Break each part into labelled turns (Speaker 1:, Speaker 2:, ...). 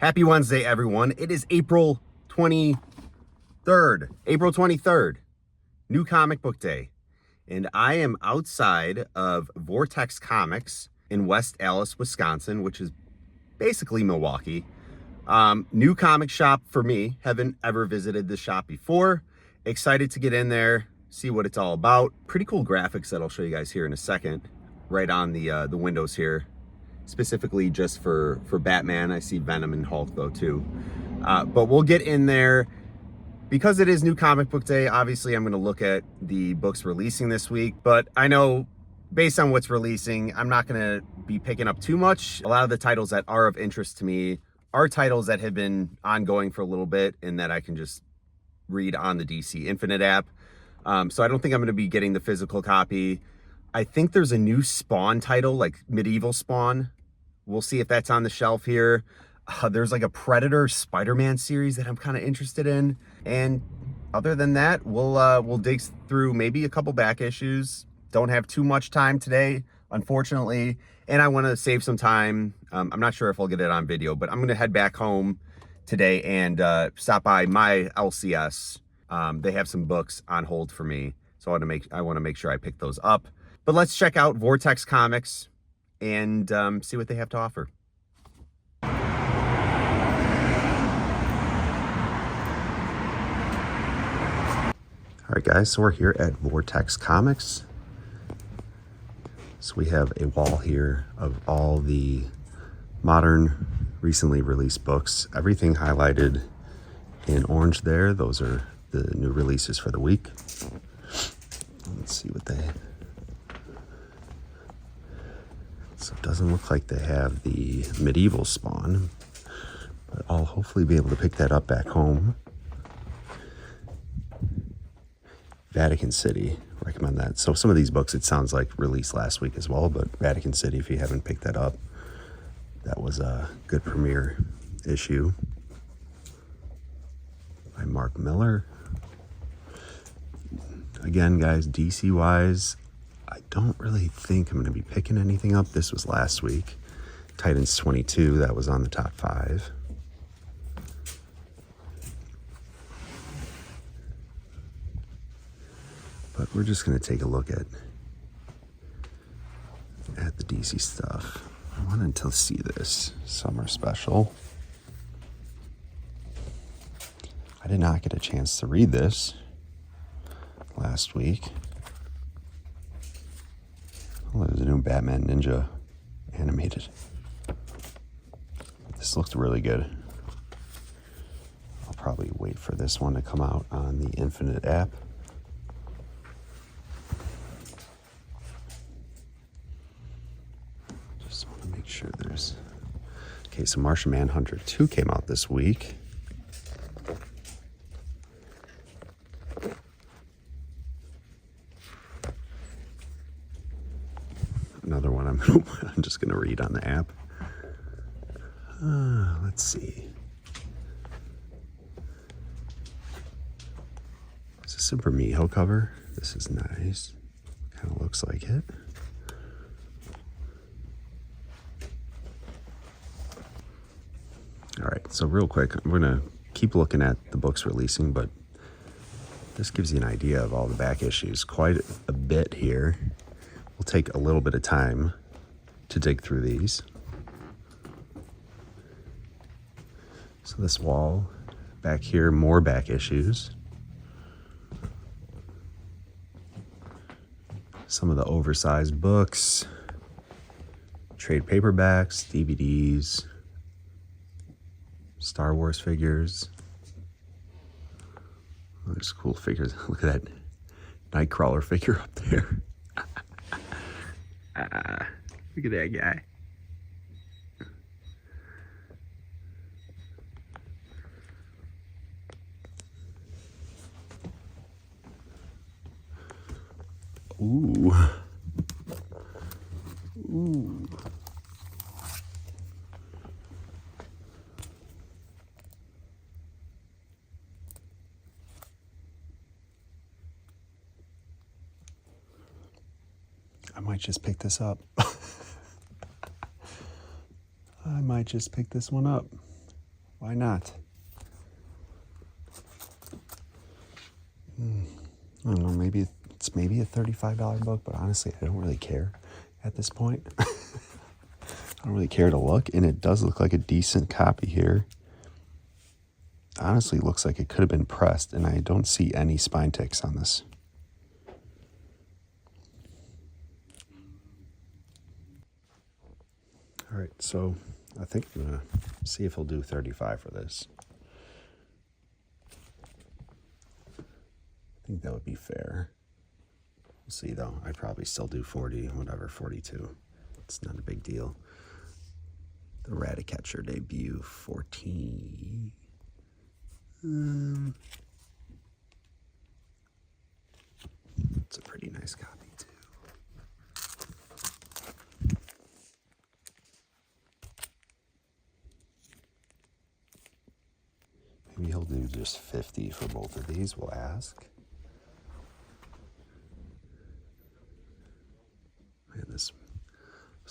Speaker 1: Happy Wednesday, everyone. It is April 23rd. April 23rd, new comic book day. And I am outside of Vortex Comics in West Allis, Wisconsin, which is basically Milwaukee. New comic shop for me. Haven't ever visited this shop before. Excited to get in there, see what it's all about. Pretty cool graphics that I'll show you guys here in a second. Right on the windows here. Specifically just for Batman. I see Venom and Hulk though too. But we'll get in there. Because it is new comic book day, obviously I'm going to look at the books releasing this week. But I know based on what's releasing, I'm not going to be picking up too much. A lot of the titles that are of interest to me are titles that have been ongoing for a little bit and that I can just read on the DC Infinite app. So I don't think I'm going to be getting the physical copy. I think there's a new Spawn title, like Medieval Spawn. We'll see if that's on the shelf here. There's like a Predator Spider-Man series that I'm kind of interested in. And other than that, we'll dig through maybe a couple back issues. Don't have too much time today, unfortunately. And I want to save some time. I'm not sure if I'll get it on video, but I'm going to head back home today and stop by my LCS. They have some books on hold for me. So I want to make sure I pick those up. But let's check out Vortex Comics and see what they have to offer. All right, guys, so we're here at Vortex Comics. So we have a wall here of all the modern, recently released books. Everything highlighted in orange there. Those are the new releases for the week. Let's see what they... So it doesn't look like they have the Medieval Spawn, but I'll hopefully be able to pick that up back home. Vatican City, recommend that. So some of these books, it sounds like released last week as well, but Vatican City, if you haven't picked that up, that was a good premiere issue by Mark Miller. Again, guys, DC-wise, I don't really think I'm going to be picking anything up. This was last week. Titans 22, that was on the top 5. But we're just going to take a look at the DC stuff. I wanted to see this summer special. I did not get a chance to read this last week. Oh, there's a new Batman Ninja animated. This looked really good. I'll probably wait for this one to come out on the Infinite app. Just want to make sure there's... Okay, so Martian Manhunter 2 came out this week. Another one I'm just going to read on the app. Let's see. It's a Super Miho cover. This is nice. Kind of looks like it. All right, so real quick, I'm going to keep looking at the books releasing, but this gives you an idea of all the back issues. Quite a bit here. We'll take a little bit of time to dig through these. So this wall back here, more back issues. Some of the oversized books, trade paperbacks, DVDs, Star Wars figures. Oh, there's cool figures. Look at that Nightcrawler figure up there. Look at that guy. Ooh. Ooh. I might just pick this up. I might just pick this one up. Why not? I don't know, maybe it's a $35 book, but honestly, I don't really care at this point. I don't really care to look, and it does look like a decent copy here. Honestly, looks like it could have been pressed, and I don't see any spine ticks on this. All right, so I think I'm gonna see if he'll do 35 for this. I think that would be fair. We'll see though. I'd probably still do 40, whatever, 42. It's not a big deal. The Ratcatcher debut, 14. It's a pretty nice copy too. Maybe he'll do just 50 for both of these, we'll ask. Man, I was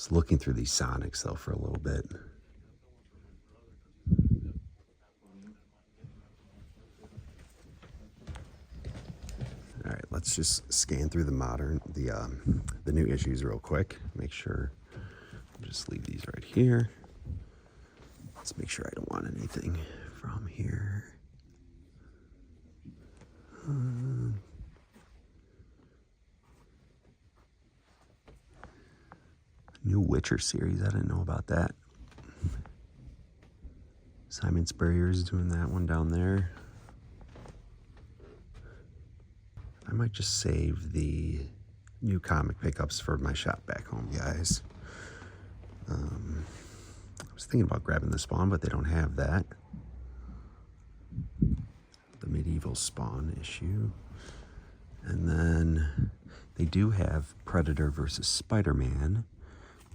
Speaker 1: looking through these Sonics though for a little bit. All right, let's just scan through the new issues real quick. Make sure, just leave these right here. Let's make sure I don't want anything from here. New Witcher series, I didn't know about that. Simon Spurrier's doing that one down there. I might just save the new comic pickups for my shop back home, guys. I was thinking about grabbing the Spawn, but they don't have that. The Medieval Spawn issue. And then they do have Predator versus Spider-Man.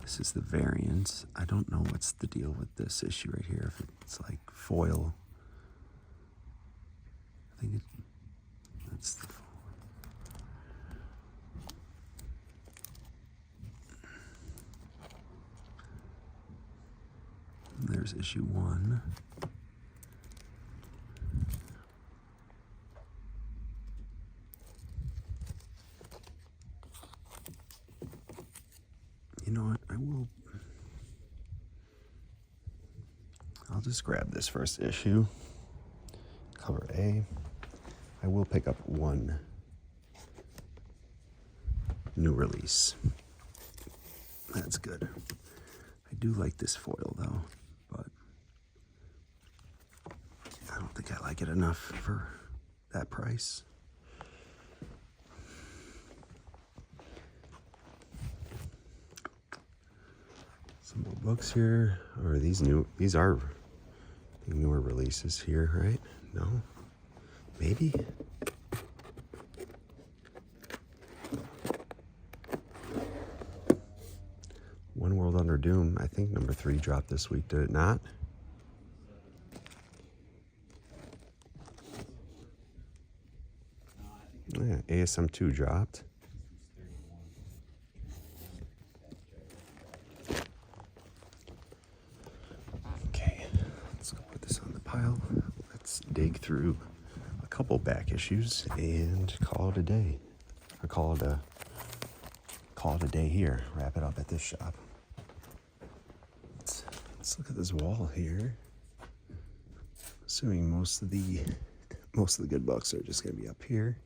Speaker 1: This is the variant. I don't know what's the deal with this issue right here. If it's like foil. I think that's the foil. There's issue 1. You know what? I'll just grab this first issue. Cover A. I will pick up one new release. That's good. I do like this foil though, but I don't think I like it enough for that price. Some more books here. Or these are newer releases here, right? No? Maybe? One World Under Doom. I think number 3 dropped this week, did it not? Yeah, ASM 2 dropped. Okay, let's go put this on the pile. Let's dig through a couple back issues and call it a day. Or call it a day here. Wrap it up at this shop. Let's look at this wall here. Assuming most of the good books are just going to be up here.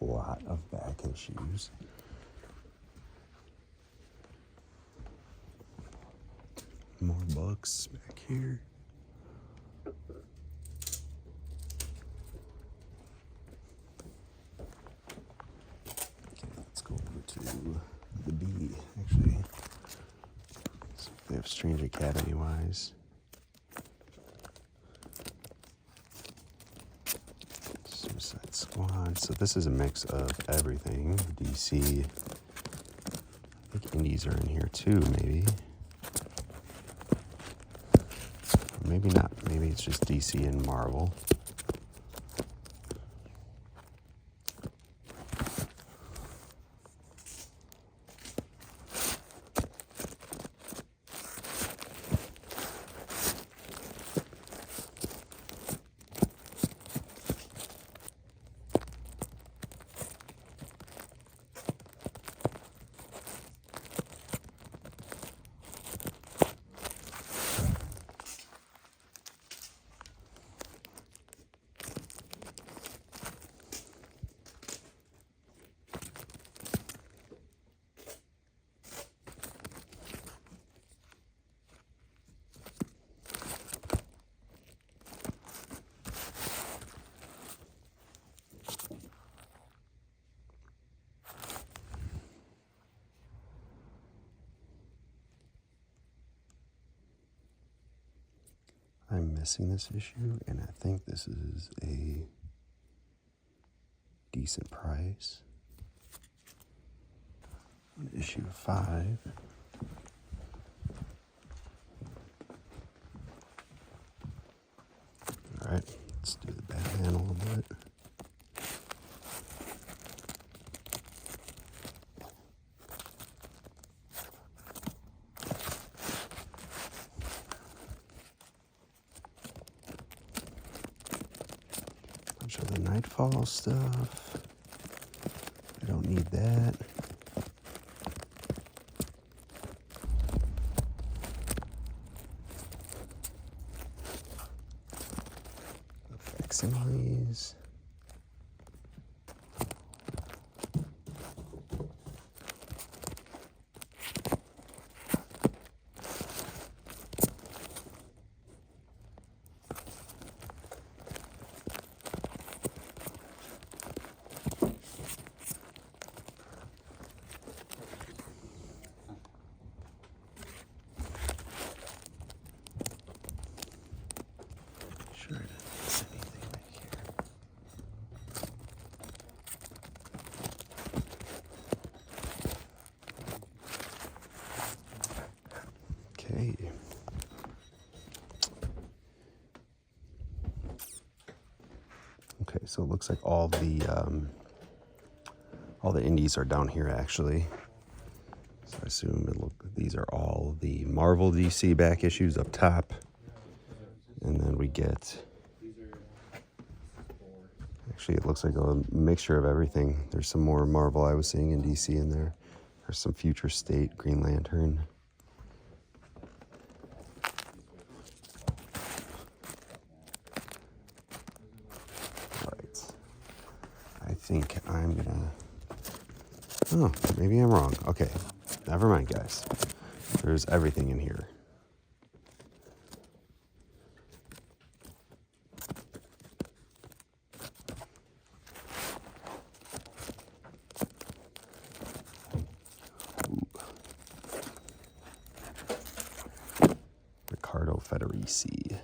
Speaker 1: A lot of back issues. More books back here. Okay, let's go over to the B, actually. So they have Strange Academy-wise. Suicide Squad. So this is a mix of everything. DC, I think indies are in here too, maybe. Or maybe not. Maybe it's just DC and Marvel. I'm missing this issue, and I think this is a decent price. Issue 5. All right, let's do the Batman a little bit. Bunch of the Nightfall stuff. I don't need that. Facsimiles. Sure, I didn't miss anything right here. Okay. Okay, so it looks like all the indies are down here actually. So I assume these are all the Marvel DC back issues up top. And then we get, actually it looks like a mixture of everything. There's some more Marvel I was seeing in DC in there. There's some Future State, Green Lantern. Right. I think I'm gonna, oh, maybe I'm wrong. Okay, never mind guys. There's everything in here. Federici.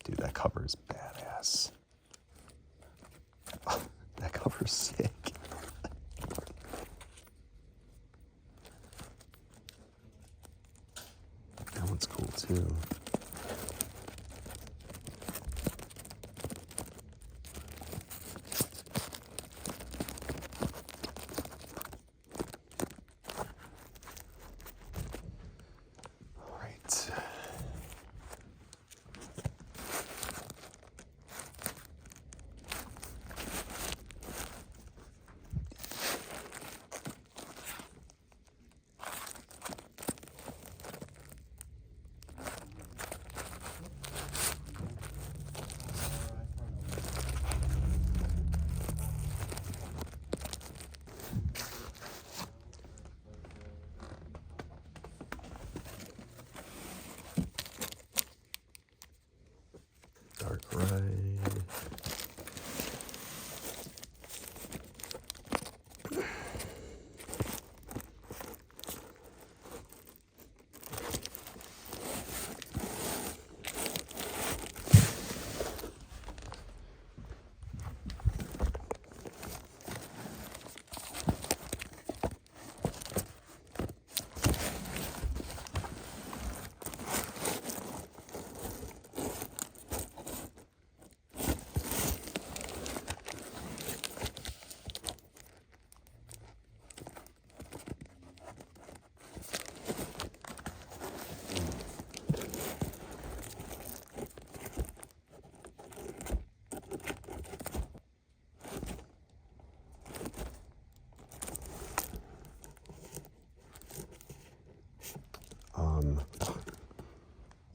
Speaker 1: Dude, that cover is badass. Oh, that cover's sick. That one's cool too.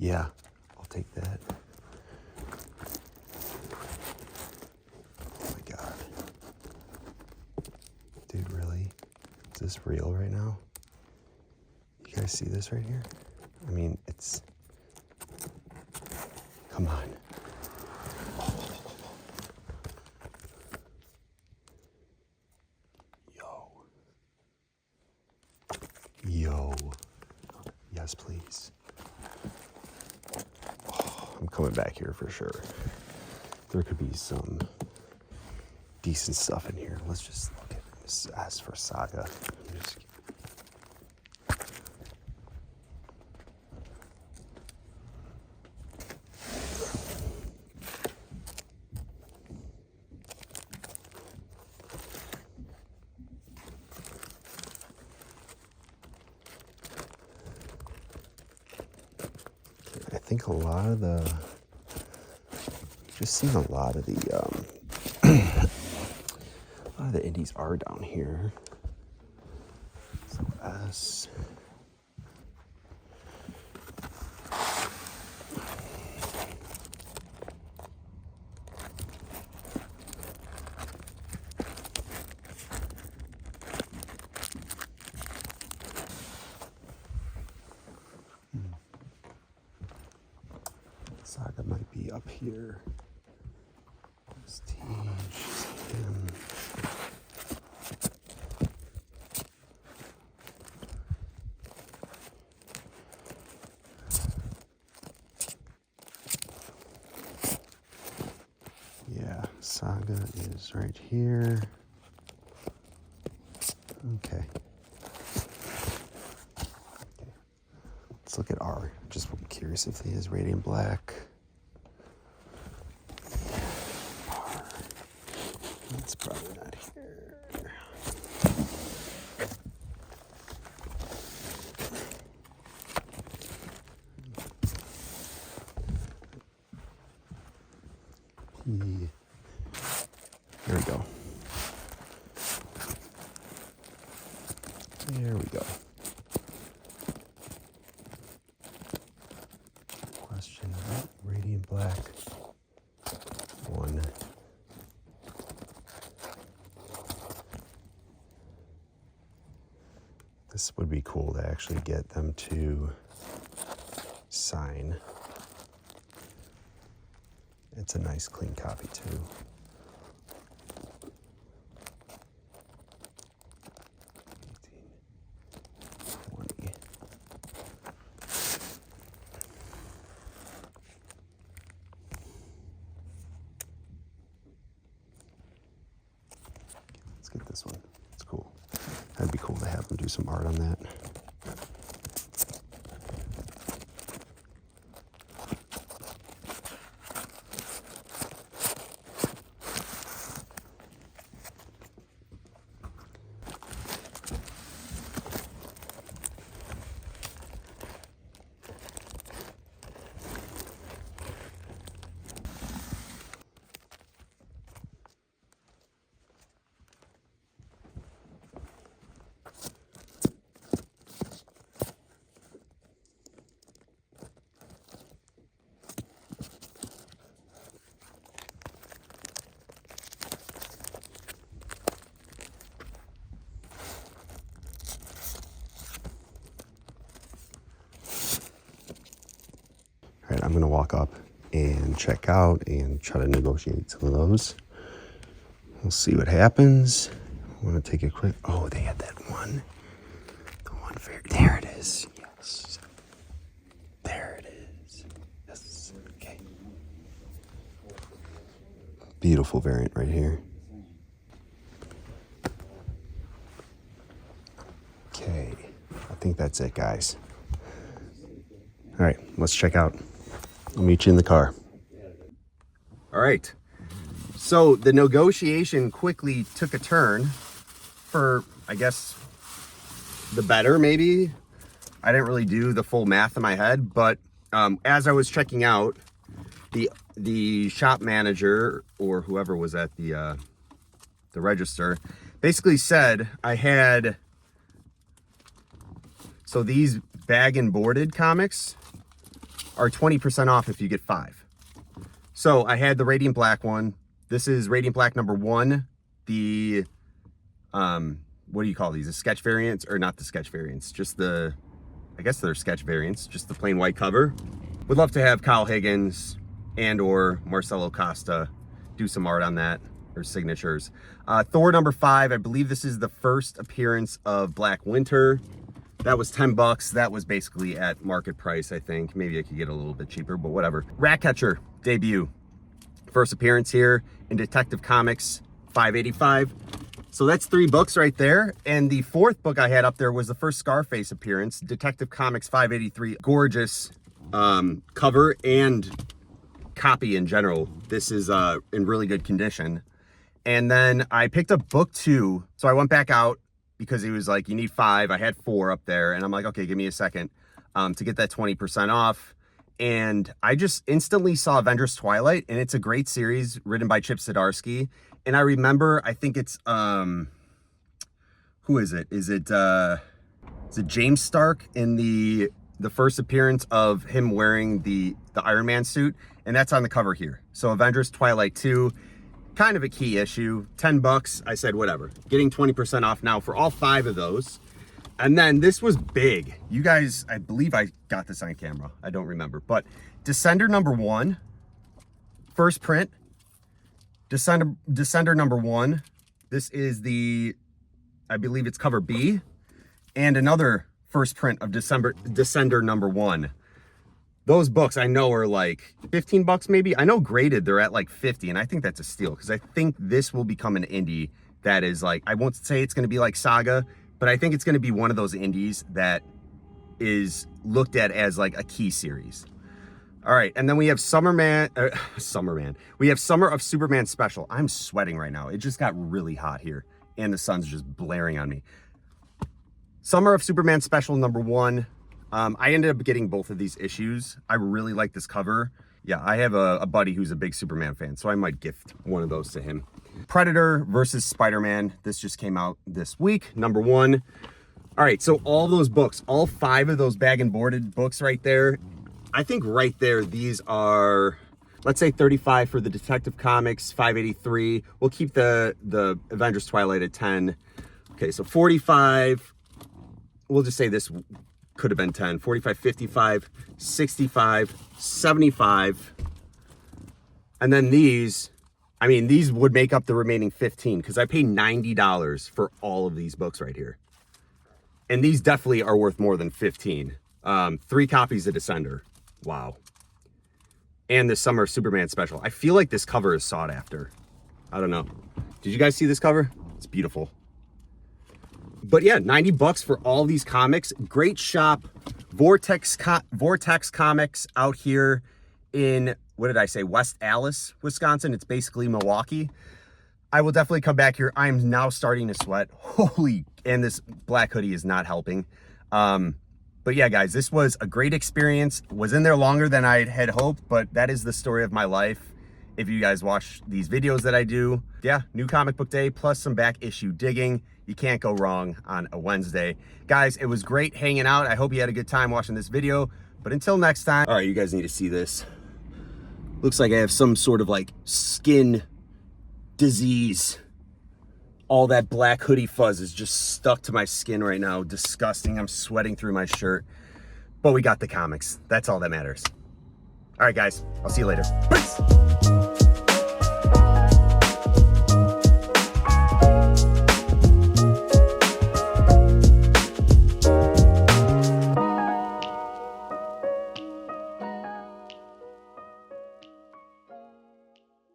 Speaker 1: Yeah, I'll take that. Oh my God. Dude, really? Is this real right now? You guys see this right here? I mean, it's... Come on. Yo. Yes, please. Oh, I'm coming back here for sure. There could be some decent stuff in here. Let's just look at this. As for Saga. I think a lot of the, just seen a lot of the, a lot of the indies are down here. So S. Saga might be up here. Prestige, him. Yeah, Saga is right here. Okay. Let's look at R. Just curious if he has Radiant Black. R. That's probably not here. P. There we go. There we go. Question, Radiant Black 1. This would be cool to actually get them to sign. It's a nice clean copy too. Let's get this one. It's cool. That'd be cool to have them do some art on that. All right, I'm gonna walk up and check out and try to negotiate some of those. We'll see what happens. I want to take a quick, oh, they had that one. The one fair, there it is, yes. There it is, yes, okay. Beautiful variant right here. Okay, I think that's it, guys. All right, let's check out. I'll meet you in the car. All right. So the negotiation quickly took a turn for, I guess, the better, maybe. I didn't really do the full math in my head, but as I was checking out, the shop manager or whoever was at the register basically said I had, so these bag and boarded comics are 20% off if you get 5. So I had the Radiant Black one. This is Radiant Black number 1. The, what do you call these? The sketch variants, or not the sketch variants, just the, I guess they're sketch variants, just the plain white cover. Would love to have Kyle Higgins and or Marcelo Costa do some art on that, or signatures. Thor number 5, I believe this is the first appearance of Black Winter. That was $10. That was basically at market price, I think. Maybe I could get a little bit cheaper, but whatever. Ratcatcher debut. First appearance here in Detective Comics, $5.85. So that's 3 books right there. And the 4th book I had up there was the first Scarface appearance, Detective Comics, $5.83. Gorgeous cover and copy in general. This is in really good condition. And then I picked up book 2. So I went back out, because he was like, you need 5. I had 4 up there. And I'm like, okay, give me a second to get that 20% off. And I just instantly saw Avengers Twilight. And it's a great series written by Chip Zdarsky. And I remember, I think it's, who is it? Is it James Stark in the first appearance of him wearing the Iron Man suit? And that's on the cover here. So Avengers Twilight 2. Kind of a key issue, $10. I said, whatever. Getting 20% off now for all 5 of those. And then this was big. You guys, I believe I got this on camera. I don't remember. But Descender number 1, first print. Descender number 1. This is the, I believe it's cover B. And another first print of Descender number 1. Those books I know are like $15 maybe. I know graded they're at like 50, and I think that's a steal, because I think this will become an indie that is like, I won't say it's going to be like Saga, but I think it's going to be one of those indies that is looked at as like a key series. All right, and then we have Summerman. We have Summer of Superman Special. I'm sweating right now. It just got really hot here, and the sun's just blaring on me. Summer of Superman Special number 1. I ended up getting both of these issues. I really like this cover. Yeah, I have a buddy who's a big Superman fan, so I might gift one of those to him. Predator versus Spider-Man. This just came out this week, number 1. All right, so all those books, all 5 of those bag and boarded books right there, I think right there, these are, let's say 35 for the Detective Comics, 583. We'll keep the Avengers Twilight at 10. Okay, so 45. We'll just say this could have been 10, 45, 55, 65, 75. And then these, I mean, these would make up the remaining 15, because I paid $90 for all of these books right here. And these definitely are worth more than 15. 3 copies of Descender. Wow. And the Summer Superman Special. I feel like this cover is sought after. I don't know. Did you guys see this cover? It's beautiful. But yeah, $90 for all these comics. Great shop. Vortex Comics out here in, what did I say, West Allis, Wisconsin. It's basically Milwaukee. I will definitely come back here. I am now starting to sweat. Holy, and this black hoodie is not helping. But yeah, guys, this was a great experience. Was in there longer than I had hoped, but that is the story of my life. If you guys watch these videos that I do, yeah, new comic book day plus some back issue digging. You can't go wrong on a Wednesday. Guys, it was great hanging out. I hope you had a good time watching this video. But until next time, all right, you guys need to see this. Looks like I have some sort of like skin disease. All that black hoodie fuzz is just stuck to my skin right now. Disgusting. I'm sweating through my shirt. But we got the comics. That's all that matters. All right, guys. I'll see you later. Peace.